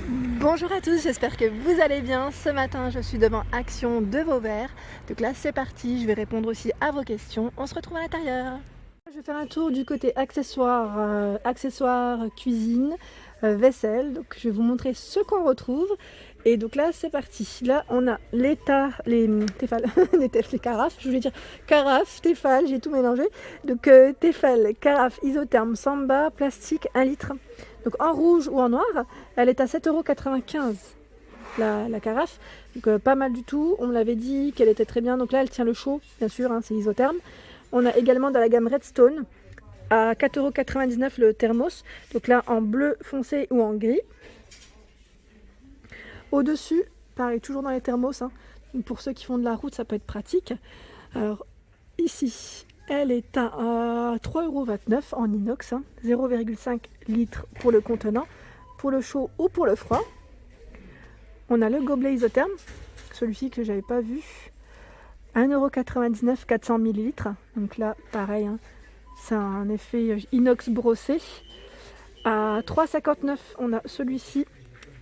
Bonjour à tous, j'espère que vous allez bien. Ce matin, je suis devant Action de Vauvert. Donc là, c'est parti, je vais répondre aussi à vos questions. On se retrouve à l'intérieur. Je vais faire un tour du côté accessoires, cuisine, vaisselle. Donc je vais vous montrer ce qu'on retrouve. Et donc là, c'est parti. Là, on a les téfales, les carafes, je voulais dire carafes, téfales, j'ai tout mélangé. Donc téfales, carafes, isothermes, samba, plastique, 1 litre. Donc en rouge ou en noir, elle est à 7,95 € la carafe. Donc pas mal du tout. On me l'avait dit qu'elle était très bien. Donc là, elle tient le chaud, bien sûr, hein, c'est isotherme. On a également dans la gamme Redstone à 4,99 € le thermos. Donc là, en bleu foncé ou en gris. Au-dessus, pareil, toujours dans les thermos. Hein. Donc pour ceux qui font de la route, ça peut être pratique. Alors ici, elle est à 3,29 € en inox, hein, 0,5 litres pour le contenant, pour le chaud ou pour le froid. On a le gobelet isotherme, celui-ci que j'avais pas vu, 1,99 €, 400 ml. Donc là, pareil, hein, c'est un effet inox brossé. À 3,59 €, on a celui-ci,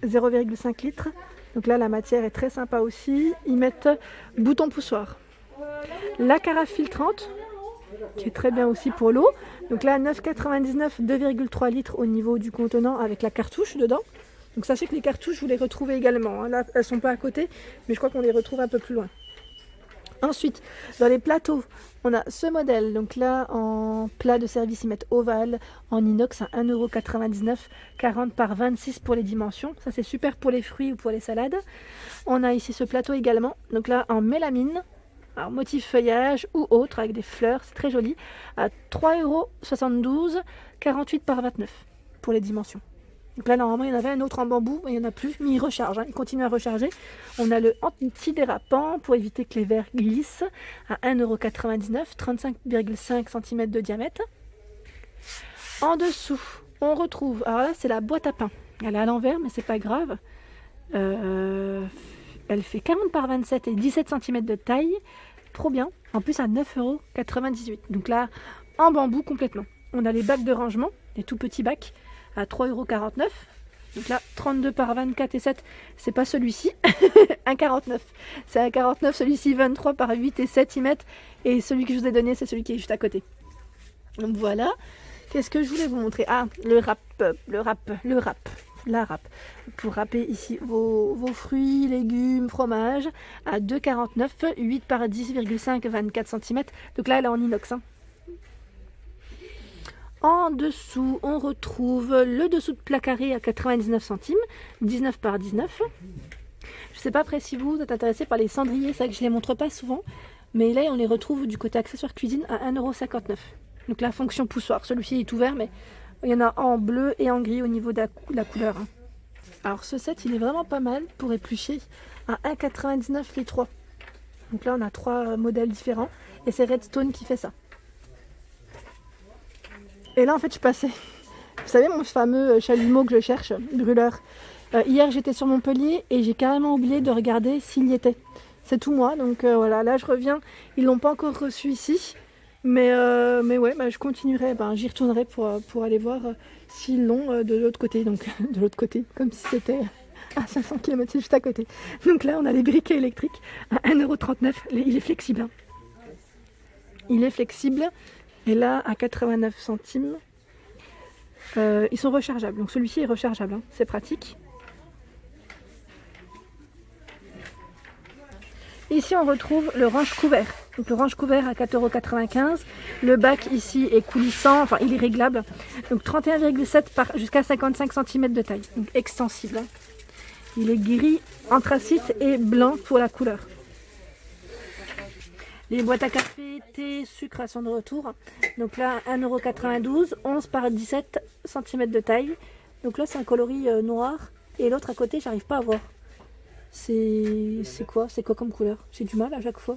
0,5 litres. Donc là, la matière est très sympa aussi. Ils mettent bouton poussoir. La carafe filtrante, qui est très bien aussi pour l'eau. Donc là, 9,99 €, 2,3 litres au niveau du contenant avec la cartouche dedans. Donc sachez que les cartouches, vous les retrouvez également. Hein. Là, elles ne sont pas à côté, mais je crois qu'on les retrouve un peu plus loin. Ensuite, dans les plateaux, on a ce modèle. Donc là, en plat de service, ils mettent ovale, en inox à 1,99 €, 40 par 26 pour les dimensions. Ça, c'est super pour les fruits ou pour les salades. On a ici ce plateau également. Donc là, en mélamine. Alors, motif feuillage ou autre avec des fleurs, c'est très joli, à 3,72 €, 48 par 29 pour les dimensions. Donc là, normalement, il y en avait un autre en bambou, mais il n'y en a plus, mais il recharge, hein, il continue à recharger. On a le antidérapant pour éviter que les verres glissent à 1,99 €, 35,5 cm de diamètre. En dessous, on retrouve, alors là, c'est la boîte à pain. Elle est à l'envers, mais c'est pas grave. Elle fait 40 par 27 et 17 cm de taille. Trop bien. En plus à 9,98 €. Donc là, en bambou complètement. On a les bacs de rangement, les tout petits bacs, à 3,49 €. Donc là, 32 par 24 et 7, c'est pas celui-ci. 1,49 €. C'est 1,49 €, celui-ci 23 par 8 et 7 cm. Et celui que je vous ai donné, c'est celui qui est juste à côté. Donc voilà. Qu'est-ce que je voulais vous montrer? Ah, le râpe. La râpe. Pour râper ici vos fruits, légumes, fromages à 2,49 €, 8 par 10,5, 24 cm. Donc là, elle est en inox. Hein. En dessous, on retrouve le dessous de plat carré à 99 centimes, 19 par 19. Je ne sais pas après si vous êtes intéressé par les cendriers, c'est vrai que je ne les montre pas souvent, mais là, on les retrouve du côté accessoires cuisine à 1,59 €. Donc la fonction poussoir, celui-ci est ouvert, mais il y en a en bleu et en gris au niveau de la couleur. Hein. Alors ce set, il est vraiment pas mal pour éplucher à 1,99 € les 3. Donc là, on a 3 modèles différents et c'est Redstone qui fait ça. Et là, en fait, je passais, vous savez, mon fameux chalumeau que je cherche, brûleur. Hier, j'étais sur Montpellier et j'ai carrément oublié de regarder s'il y était. C'est tout moi, donc voilà, là, je reviens. Ils l'ont pas encore reçu ici. Mais ouais, je continuerai, j'y retournerai pour aller voir s'ils l'ont de l'autre côté. Donc de l'autre côté, comme si c'était à 500 km, c'est juste à côté. Donc là, on a les briquets électriques à 1,39 €. Il est flexible. Hein. Il est flexible. Et là, à 89 centimes, ils sont rechargeables. Donc celui-ci est rechargeable, hein. C'est pratique. Ici, on retrouve le range couvert. Donc le range couvert à 4,95 €. Le bac ici est coulissant, enfin il est réglable. Donc 31,7 par jusqu'à 55 cm de taille. Donc extensible. Hein. Il est gris, anthracite et blanc pour la couleur. Les boîtes à café, thé, sucre sont de retour. Donc là, 1,92 €, 11 par 17 cm de taille. Donc là, c'est un coloris noir. Et l'autre à côté, j'arrive pas à voir. C'est quoi comme couleur? J'ai du mal à chaque fois.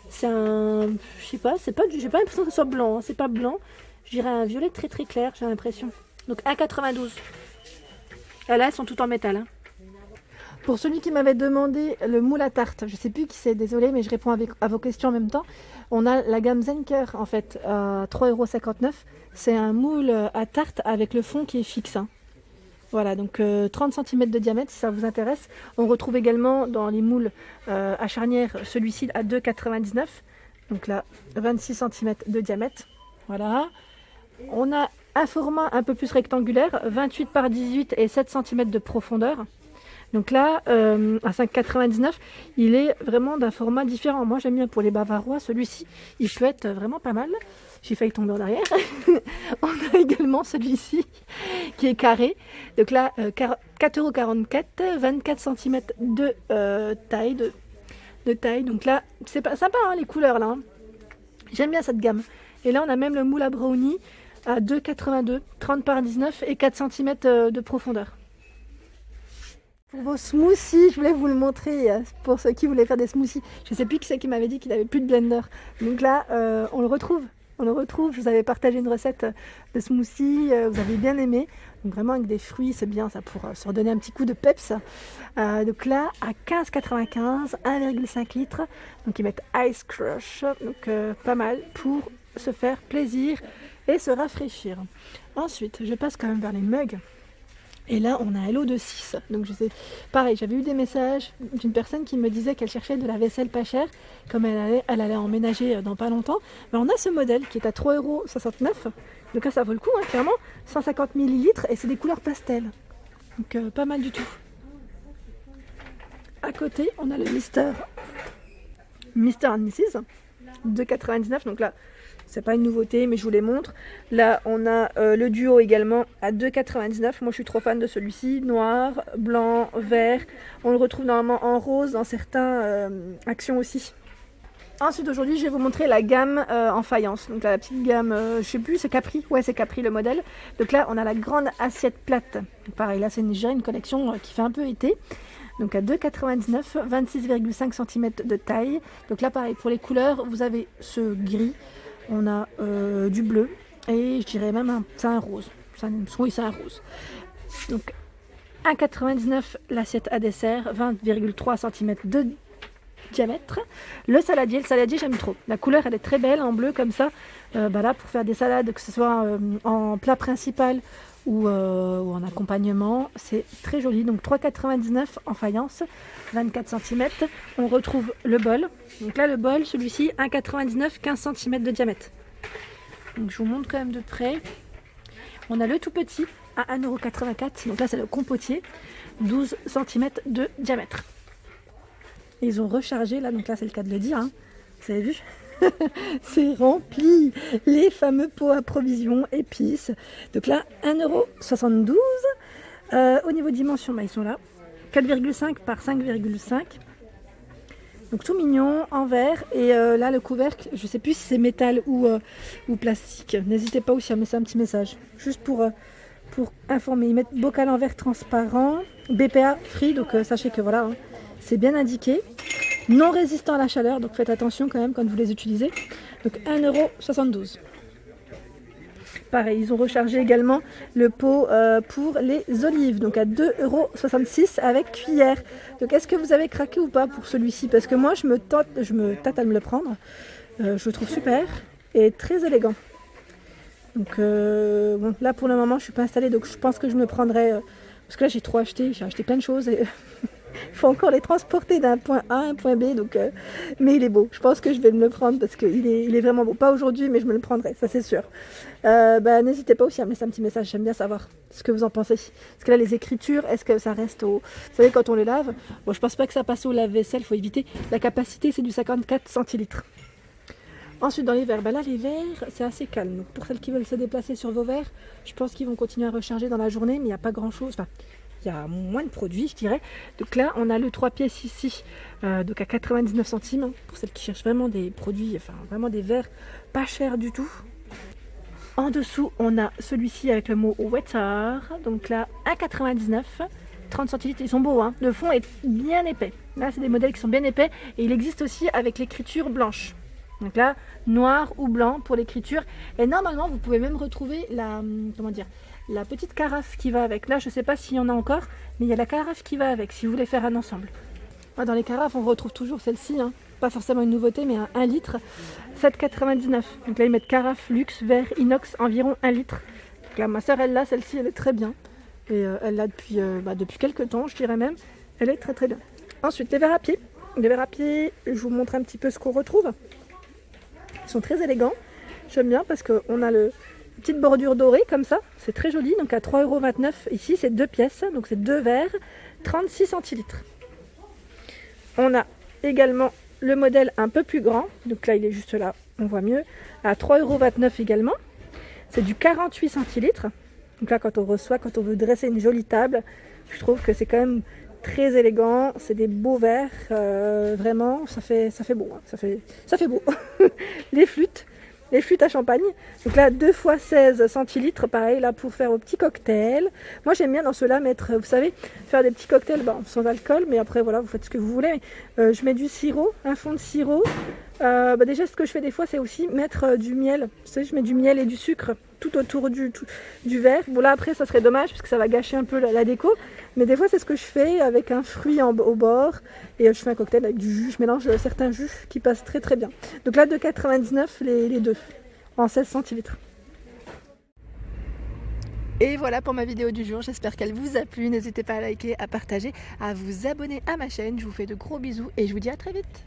C'est un... Je sais pas, j'ai pas l'impression que ce soit blanc. Hein. C'est pas blanc. Je dirais un violet très très clair, j'ai l'impression. Donc 1,92 €. Et là, elles sont toutes en métal. Hein. Pour celui qui m'avait demandé le moule à tarte, je sais plus qui c'est, désolé, mais je réponds à vos questions en même temps. On a la gamme Zenker en fait, à 3,59 €. C'est un moule à tarte avec le fond qui est fixe. Hein. Voilà, donc 30 cm de diamètre si ça vous intéresse. On retrouve également dans les moules à charnière celui-ci à 2,99. Donc là, 26 cm de diamètre. Voilà. On a un format un peu plus rectangulaire, 28 par 18 et 7 cm de profondeur. Donc là, à 5,99, il est vraiment d'un format différent. Moi, j'aime bien pour les bavarois, celui-ci, il peut être vraiment pas mal. J'ai failli tomber en arrière. On a également celui-ci qui est carré. Donc là, 4,44 €, 24 cm de taille. De taille. Donc là, c'est pas sympa hein, les couleurs là. Hein. J'aime bien cette gamme. Et là, on a même le moule à brownie à 2,82, 30 par 19 et 4 cm de profondeur. Pour vos smoothies, je voulais vous le montrer pour ceux qui voulaient faire des smoothies. Je ne sais plus qui c'est qui m'avait dit qu'il n'avait plus de blender. Donc là, on le retrouve. On le retrouve. Je vous avais partagé une recette de smoothie. Vous avez bien aimé. Donc vraiment avec des fruits, c'est bien ça pour se redonner un petit coup de peps. Donc là, à 15,95, 1,5 litres. Donc ils mettent Ice Crush. Donc pas mal pour se faire plaisir et se rafraîchir. Ensuite, je passe quand même vers les mugs. Et là, on a un lot de 6. Donc, je sais, pareil, j'avais eu des messages d'une personne qui me disait qu'elle cherchait de la vaisselle pas chère, comme elle allait emménager dans pas longtemps. Mais on a ce modèle qui est à 3,69 €. Donc là, ça vaut le coup, hein, clairement. 150 ml et c'est des couleurs pastel. Donc, pas mal du tout. À côté, on a le Mr. and Mrs. 2,99 €. Donc là, c'est pas une nouveauté, mais je vous les montre. Là, on a le duo également à 2,99 €. Moi, je suis trop fan de celui-ci. Noir, blanc, vert. On le retrouve normalement en rose dans certains actions aussi. Ensuite, aujourd'hui, je vais vous montrer la gamme en faïence. Donc là, la petite gamme, je sais plus, c'est Capri. Ouais, c'est Capri le modèle. Donc là, on a la grande assiette plate. Donc, pareil, là, c'est une collection qui fait un peu été. Donc à 2,99 €, 26,5 cm de taille. Donc là, pareil, pour les couleurs, vous avez ce gris. On a du bleu et je dirais même c'est un rose. Oui, c'est un rose. Donc 1,99 € l'assiette à dessert, 20,3 cm de diamètre. Le saladier j'aime trop. La couleur elle est très belle en bleu comme ça. Là pour faire des salades, que ce soit en plat principal ou en accompagnement, c'est très joli. Donc 3,99 € en faïence, 24 cm. On retrouve le bol. Donc là le bol, celui-ci 1,99 €, 15 cm de diamètre. Donc je vous montre quand même de près. On a le tout petit à 1,84 €. Donc là c'est le compotier, 12 cm de diamètre. Et ils ont rechargé là, donc là c'est le cas de le dire, hein. Vous avez vu? C'est rempli, les fameux pots à provisions épices. Donc là 1,72 €. Au niveau dimension, ils sont là, 4,5 par 5,5. Donc tout mignon, en verre. Et là le couvercle, je sais plus si c'est métal ou plastique. N'hésitez pas aussi à mettre un petit message, juste pour informer. Ils mettent bocal en verre transparent, BPA free, donc sachez que voilà, hein, c'est bien indiqué. Non résistant à la chaleur, donc faites attention quand même quand vous les utilisez. Donc 1,72 €. Pareil, ils ont rechargé également le pot pour les olives, donc à 2,66 € avec cuillère. Donc est-ce que vous avez craqué ou pas pour celui-ci? Parce que moi je me tâte à me le prendre. Je le trouve super et très élégant. Donc bon, là pour le moment je suis pas installée, donc je pense que je me prendrai parce que là j'ai trop acheté, j'ai acheté plein de choses et il faut encore les transporter d'un point A à un point B, donc mais il est beau. Je pense que je vais me le prendre parce qu'il est vraiment beau. Pas aujourd'hui, mais je me le prendrai, ça c'est sûr. N'hésitez pas aussi à me laisser un petit message, j'aime bien savoir ce que vous en pensez. Parce que là, les écritures, est-ce que ça reste au... Vous savez, quand on les lave, bon, je pense pas que ça passe au lave-vaisselle, il faut éviter. La capacité, c'est du 54 centilitres. Ensuite, dans les verres, là, les verres, c'est assez calme. Donc, pour celles qui veulent se déplacer sur vos verres, je pense qu'ils vont continuer à recharger dans la journée, mais il n'y a pas grand-chose. Enfin, il y a moins de produits, je dirais. Donc là, on a le 3 pièces ici, donc à 99 centimes, hein, pour celles qui cherchent vraiment des produits, enfin vraiment des verres pas chers du tout. En dessous, on a celui-ci avec le mot Water, donc là, 1,99 €, 30 centilitres. Ils sont beaux, hein. Le fond est bien épais. Là, c'est des modèles qui sont bien épais, et il existe aussi avec l'écriture blanche. Donc là, noir ou blanc pour l'écriture. Et normalement, vous pouvez même retrouver la petite carafe qui va avec. Là, je ne sais pas s'il y en a encore, mais il y a la carafe qui va avec, si vous voulez faire un ensemble. Dans les carafes, on retrouve toujours celle-ci, hein. Pas forcément une nouveauté, mais un 1 litre, 7,99 €. Donc là, ils mettent carafe luxe, verre, inox, environ 1 litre. Donc là, ma soeur, elle l'a, celle-ci, elle est très bien. Et elle l'a depuis quelques temps, je dirais même. Elle est très très bien. Ensuite, les verres à pied. Les verres à pied, je vous montre un petit peu ce qu'on retrouve. Ils sont très élégants. J'aime bien parce qu'on a une petite bordure dorée comme ça. C'est très joli. Donc à 3,29 €. Ici, c'est 2 pièces. Donc c'est 2 verres, 36 centilitres. On a également le modèle un peu plus grand. Donc là, il est juste là. On voit mieux. À 3,29 € également. C'est du 48 centilitres. Donc là, quand on veut dresser une jolie table, je trouve que c'est quand même très élégant. C'est des beaux verres. Vraiment, ça fait beau. Hein. Ça fait beau. Les flûtes à champagne. Donc là, 2 fois 16 centilitres, pareil, là, pour faire vos petits cocktails. Moi, j'aime bien dans ceux-là mettre, vous savez, faire des petits cocktails sans alcool, mais après, voilà, vous faites ce que vous voulez. Je mets du sirop, un fond de sirop. Déjà, ce que je fais des fois, c'est aussi mettre du miel. Vous savez, je mets du miel et du sucre tout autour du verre. Bon, là, après, ça serait dommage, parce que ça va gâcher un peu la déco. Mais des fois, c'est ce que je fais avec un fruit au bord. Et je fais un cocktail avec du jus. Je mélange certains jus qui passent très très bien. Donc là, 2,99 € les deux, en 16 centilitres. Et voilà pour ma vidéo du jour, j'espère qu'elle vous a plu. N'hésitez pas à liker, à partager, à vous abonner à ma chaîne. Je vous fais de gros bisous et je vous dis à très vite.